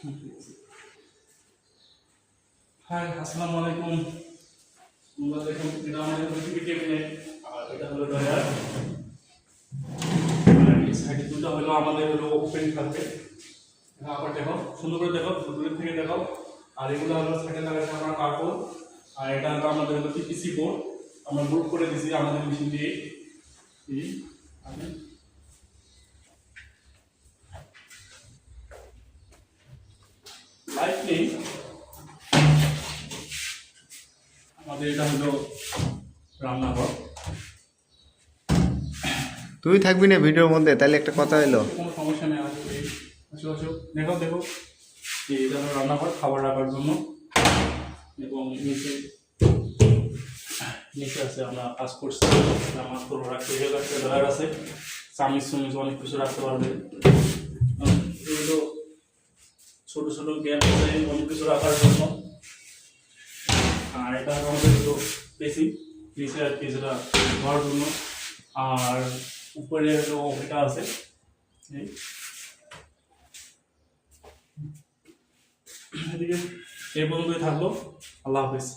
High, আসসালামু আলাইকুম। তোমরা দেখুন, এটা আমাদের টিভি ক্যাবিনেট, আর এটা হলো ডয়ার। এই সাইডে দুটো হলো আমাদের হলো ওপেন থাকবে। আবার দেখো, সুন্দর করে দেখো, দূর থেকে দেখো। আর এগুলো হলো সাইডে লাগাচ্ছে আমরা কার্টুন। আর এটা হলো আমাদের হলো পিসি বোর্ড। আমরা গ্রুপ করে দিয়েছি আমাদের মেশিন দিয়ে। লাইট নেই, আমাদের এটা হলো রান্নাঘর। তুই থাকবি না ভিডিওর মধ্যে, তাহলে একটা কথা হলো। কোনো সমস্যা নেই, আসবে। আসো আসো, দেখো দেখো, এটা হলো রান্নাঘর, খাবার রাখার জন্য। এবং নিচে নিচে আছে আমরা কাজ করছি, আমার তো রাখতে রাখতে ড্রয়ার আছে, চামিচ চামিচ অনেক কিছু রাখতে পারবে। এগুলো ছোট ছোট গ্যাপ আছে অনেক কিছু রাখার জন্য। আর এটা আমাদের একটু বেশি নিচে আর কি, যেটা ধোয়ার জন্য। আর উপরে হলো এটা আছে। এদিকে এই পর্যন্তই থাকলো। আল্লাহ হাফিজ।